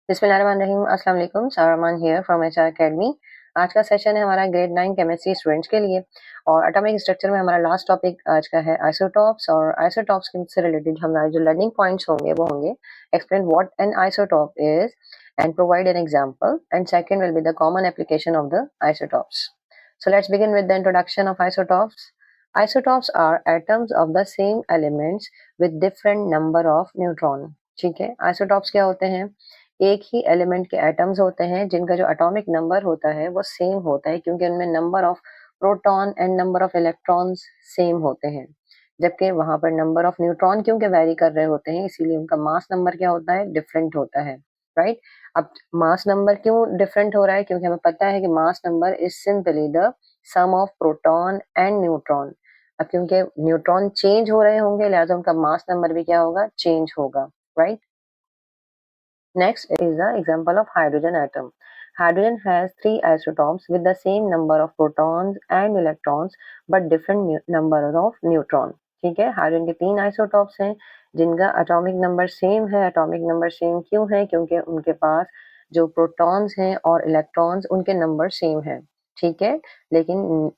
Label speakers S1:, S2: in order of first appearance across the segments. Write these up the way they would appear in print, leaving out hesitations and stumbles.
S1: बिस्मिल्लाहिर्रहमानिर्रहीम। अस्सलाम वालेकुम। सारामान हियर फ्रॉम एचआर एकेडमी। आज का सेशन है हमारा ग्रेड 9 केमिस्ट्री स्टूडेंट्स के लिए और एटॉमिक स्ट्रक्चर में हमारा लास्ट टॉपिक आज का है आइसोटॉप्स। और आइसोटॉप्स से रिलेटेड हमारे जो लर्निंग पॉइंट्स होंगे वो होंगे explain what an isotope is and provide an example, and second will be the common application of the isotopes. So let's begin with the introduction of isotopes. Isotopes are atoms of the same elements with different number of neutron. ठीक है, isotopes क्या होते हैं? एक ही element के atoms होते हैं जिनका जो एटॉमिक नंबर होता है वो सेम होता है, क्योंकि उनमें number of proton and number of electrons same होते हैं, जबकि वहां पर नंबर ऑफ न्यूट्रॉन क्योंकि वैरी कर रहे होते हैं, इसीलिए उनका मास नंबर क्या होता है? डिफरेंट होता है, राइट? अब मास नंबर क्यों डिफरेंट हो रहा है? क्योंकि हमें पता है कि mass number is simply the sum of proton and neutron. अब क्योंकि न्यूट्रॉन चेंज हो रहे होंगे, लिहाजा उनका मास नंबर भी क्या होगा? चेंज होगा, right? Next is the example of hydrogen atom. Hydrogen has three isotopes with the same number of protons and electrons but different number of neutron. ठीक है, हाइड्रोजन के तीन आइसोटॉप्स हैं जिनका एटॉमिक नंबर सेम है. Atomic number same क्यों है? क्योंकि उनके पास जो प्रोटॉन्स हैं और इलेक्ट्रॉन्स उनके नंबर सेम है. ठीक है, लेकिन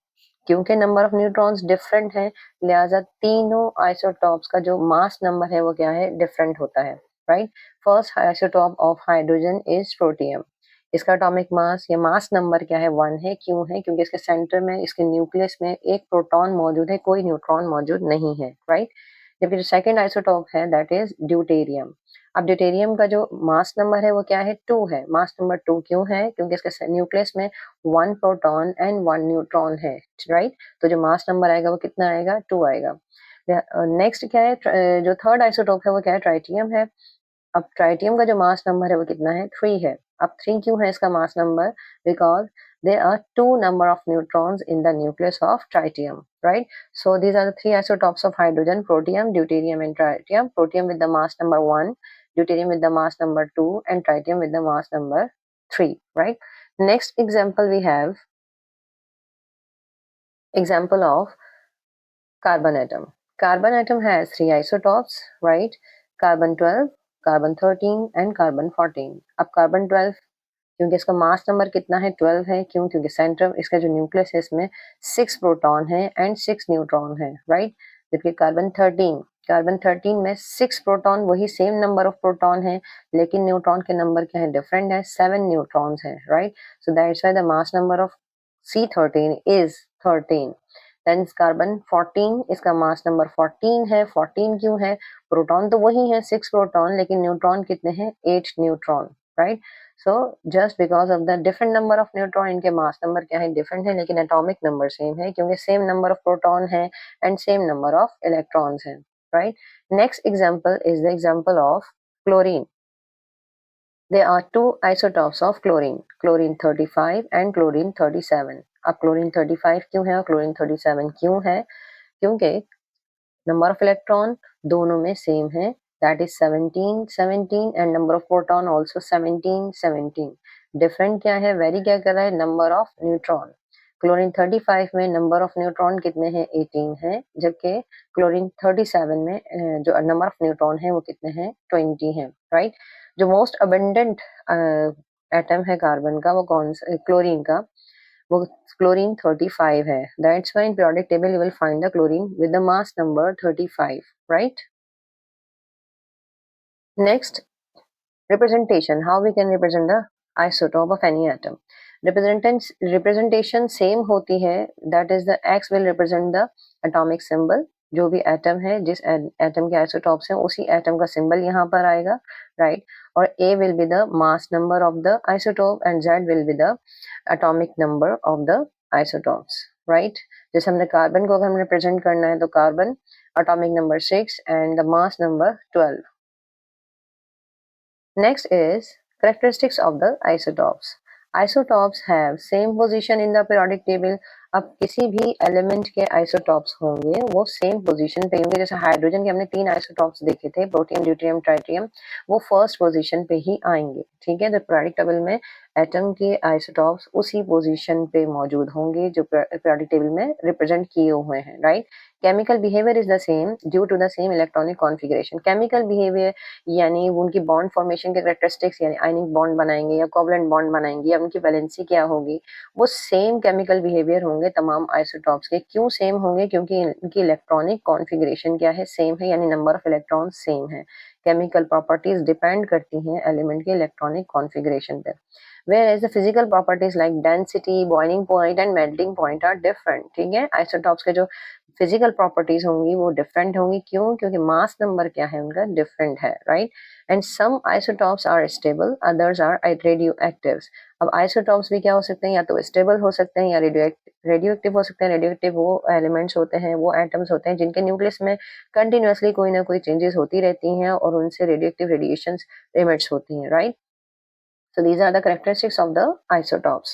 S1: क्योंकि नंबर ऑफ न्यूट्रॉन्स डिफरेंट है, लिहाजा तीनों आइसोटॉप्स का जो मास नंबर है वो क्या है? डिफरेंट होता है, right? First isotope of hydrogen is protium. इसका एटॉमिक मास या मास नंबर क्या है? 1 है. क्यों है? क्योंकि इसके सेंटर में, इसके न्यूक्लियस में एक प्रोटॉन मौजूद है, कोई न्यूट्रॉन मौजूद नहीं है, राइट? जबकि जो सेकंड आइसोटॉप है दैट इज ड्यूटेरियम. अब ड्यूटेरियम का जो मास नंबर है वो क्या है? 2 है. मास नंबर 2 क्यों है? क्योंकि इसके न्यूक्लियस में 1 प्रोटॉन एंड 1 न्यूट्रॉन है, राइट? तो जो मास नंबर आएगा वो कितना आएगा? 2 आएगा. नेक्स्ट क्या है? जो थर्ड आइसोटॉप है वो क्या है? ट्राइटियम है. अब ट्राइटियम का जो मास नंबर है वो कितना है? 3 है. अब 3 क्यों है इसका mass number? Because there are two number of neutrons in the nucleus of tritium, right? So these are the three isotopes of hydrogen: protium, deuterium and tritium. Protium with the mass number 1, deuterium with the mass number 2 and tritium with the mass number 3, right? Next example we have example of carbon atom. Carbon atom has three isotopes, right? Carbon 12, carbon 13 and carbon 14. अब carbon 12 क्योंकि इसका mass number कितना है? 12 है. क्यों? क्योंकि centre, इसका जो न्यूक्लियस है इसमें 6 प्रोटॉन है एंड 6 न्यूट्रॉन है, राइट? जबकि कार्बन 13 में 6 प्रोटॉन, वही सेम नंबर ऑफ प्रोटॉन है, लेकिन न्यूट्रॉन के नंबर क्या है? डिफरेंट है. 7 न्यूट्रॉन्स है, right? So that's why the mass number of C13 is 13. Then carbon 14, इसका मास नंबर 14 है. 14 क्यों है? प्रोटॉन तो वही है 6 प्रोटॉन, लेकिन न्यूट्रॉन कितने हैं? 8 neutron, right? So just because of the different number of neutron, इनके मास नंबर क्या है? डिफरेंट है, लेकिन एटॉमिक नंबर सेम है, क्योंकि सेम नंबर ऑफ प्रोटॉन है and same number of electrons हैं, right? Next example is the example of chlorine. There are two isotopes of chlorine, chlorine 35 and chlorine 37. अब chlorine 35 क्यों है और chlorine 37 क्यों है? क्योंकि नंबर ऑफ इलेक्ट्रॉन दोनों में सेम है, that is 17 17, and number of proton also 17 17. Different क्या है? वेरी क्या कर रहा है? Number of neutron. क्लोरीन 35 में नंबर ऑफ न्यूट्रॉन कितने हैं? 18 है. जबकि क्लोरीन 37 में जो नंबर ऑफ न्यूट्रॉन है वो कितने हैं? 20 है, राइट? जो मोस्ट अबंडेंट एटम है कार्बन का वो कौन सा? क्लोरीन का, वो क्लोरीन 35 है. That's why in periodic table you will find the chlorine with the mass number 35, right? Next, representation. How we can represent the isotope of any atom? Representation same होती है, that is the X will represent the atomic symbol. जो भी atom है, जिस atom के isotopes हैं, उसी atom का सिंबल यहाँ पर आएगा, राइट? और A will be the mass number of the isotope and Z will be the atomic number of the isotopes, right? जैसे हमने कार्बन को अगर हमें रिप्रेजेंट करना है तो carbon atomic number 6 and the mass number 12. Next is characteristics of the isotopes. Isotopes have same position in the periodic table. अब किसी भी एलिमेंट के आइसोटॉप्स होंगे वो सेम पोजीशन पे होंगे. जैसे हाइड्रोजन के हमने 3 आइसोटॉप्स देखे थे, प्रोटियम, ड्यूटेरियम, ट्राइटियम, वो फर्स्ट पोजीशन पे ही आएंगे. ठीक है, तो periodic table में एटम के आइसोटॉप्स उसी पोजीशन पे मौजूद होंगे जो पीरियोडिक टेबल में रिप्रेजेंट किए हुए हैं, right. Chemical behaviour is the same due to the same electronic configuration. Chemical behaviour यानी उनकी बॉन्ड फॉर्मेशन के कैरेक्टरिस्टिक्स, यानी आयनिक बॉन्ड बनाएंगे या कोवलेंट बॉन्ड बनाएंगे या उनकी वैलेंसी क्या होगी, वो सेम केमिकल बिहेवियर होंगे तमाम आइसोटॉप्स के। क्यों सेम होंगे? क्योंकि इनकी इलेक्ट्रॉनिक कॉन्फ़िगरेशन क्या है, सेम है, यानी नंबर ऑफ इलेक्ट्रॉन सेम है। केमिकल प्रॉपर्टीज डिपेंड करती हैं एलिमेंट के इलेक्ट्रॉनिक कॉन्फ़िगरेशन पे, whereas the physical properties like density, boiling point and melting point are different। ठीक है, आइसोटॉप्स के जो फिजिकल प्रॉपर्टीज होंगी वो डिफरेंट होंगी। क्यों? क्योंकि मास नंबर क्या है उनका, डिफरेंट है, right. And some isotopes are stable, others are radioactive. अब आइसोटॉप्स भी क्या हो सकते हैं, या तो स्टेबल हो सकते हैं या रेडियो एक्टिव हो सकते हैं। रेडियो एक्टिव वो एलिमेंट्स होते हैं, वो एटम्स होते हैं जिनके न्यूक्लियस में कंटिन्यूअसली कोई ना कोई चेंजेस होती रहती हैं और उनसे रेडियो एक्टिव रेडिएशंस एमिट्स होती हैं, right. So these are the characteristics of the isotopes.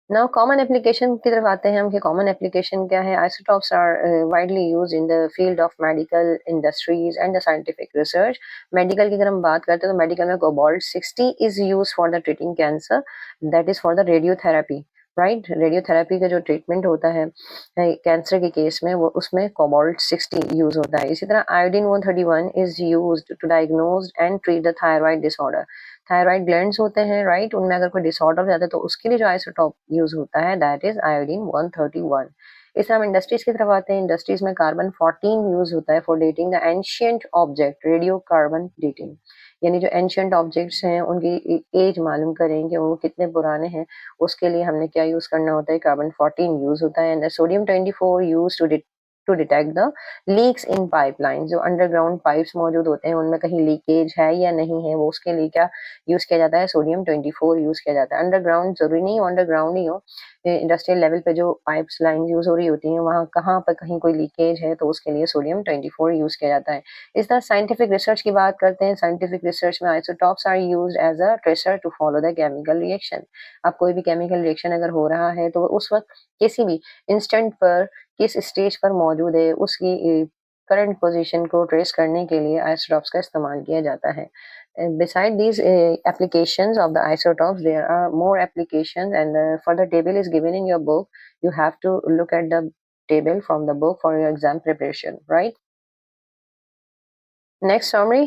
S1: Now common application की तरफ आते हैं हम कि common application क्या है। Isotopes are widely used in the field of medical industries and the scientific research। medical की अगर हम बात करते हैं तो medical में cobalt 60 is used for the treating cancer, that is for the radiotherapy, right. Radiotherapy का जो ट्रीटमेंट होता है कैंसर के केस में, वो उसमें कोबाल्ट 60 यूज होता है। इसी तरह iodine 131 is used to diagnose and treat the thyroid disorder. Thyroid glands होते हैं, राइट, उनमें अगर कोई डिसऑर्डर हो जाता है तो उसके लिए जो आइसोटोप यूज होता है दैट इज आयोडीन 131। इस तरह हम इंडस्ट्रीज की तरफ आते हैं। इंडस्ट्रीज में कार्बन 14 यूज होता है for dating the ancient object, radio carbon dating, यानी जो एंशियंट ऑब्जेक्ट्स हैं उनकी एज मालूम करें कि वो कितने पुराने हैं, उसके लिए हमने क्या यूज करना होता है, कार्बन 14 यूज होता है। And sodium 24 use to detect the leaks in pipeline. जो अंडरग्राउंड पाइप्स मौजूद होते हैं उनमें कहीं लीकेज है या नहीं है, वो उसके लिए क्या यूज किया जाता है, सोडियम 24 यूज किया जाता है। अंडरग्राउंड जरूरी नहीं अंडरग्राउंड ही हो, इंडस्ट्रियल लेवल पे जो पाइप्स लाइन यूज हो रही होती हैं वहाँ कहाँ पर कहीं कोई लीकेज है तो उसके लिए सोडियम 24 यूज किया जाता है। इस तरह साइंटिफिक रिसर्च की बात करते हैं। साइंटिफिक रिसर्च में isotopes are used as a tracer to follow the chemical reaction. अब कोई भी केमिकल रिएक्शन अगर हो रहा है तो उस वक्त किसी भी इंस्टेंट पर किस स्टेज पर मौजूद है उसकी करंट पोजीशन को ट्रेस करने के लिए आइसोटॉप्स का इस्तेमाल किया जाता है। Beside these applications of the isotopes, there are more applications, and the further table is given in your book. You have to look at the table from the book for your exam preparation, right? Next summary,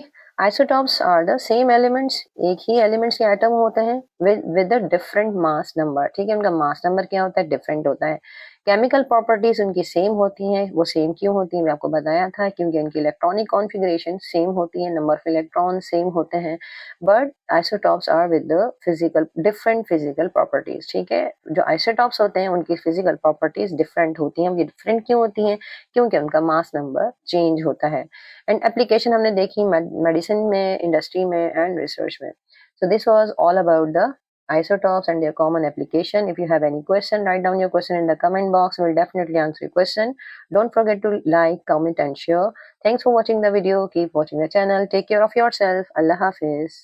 S1: isotopes are the same elements, एक ही elements के atom होते हैं with a different mass number। ठीक है, उनका mass number क्या होता है, different होता है। केमिकल प्रॉपर्टीज उनकी सेम होती हैं। वो सेम क्यों होती हैं, मैं आपको बताया था, क्योंकि उनकी इलेक्ट्रॉनिक कॉन्फ़िगरेशन सेम होती है, नंबर ऑफ इलेक्ट्रॉन सेम होते हैं। But isotopes are with the physical different physical properties. ठीक है, जो आइसोटॉप्स होते हैं उनकी फिजिकल प्रॉपर्टीज डिफरेंट होती हैं। ये डिफरेंट क्यों होती हैं? क्योंकि उनका मास नंबर चेंज होता है। एंड एप्लीकेशन हमने देखी मेडिसिन में, इंडस्ट्री में एंड रिसर्च में। So this was all about the isotopes and their common application. If you have any question, write down your question in the comment box. We'll definitely answer your question. Don't forget to like, comment and share. Thanks for watching the video. Keep watching the channel. Take care of yourself. Allah Hafiz.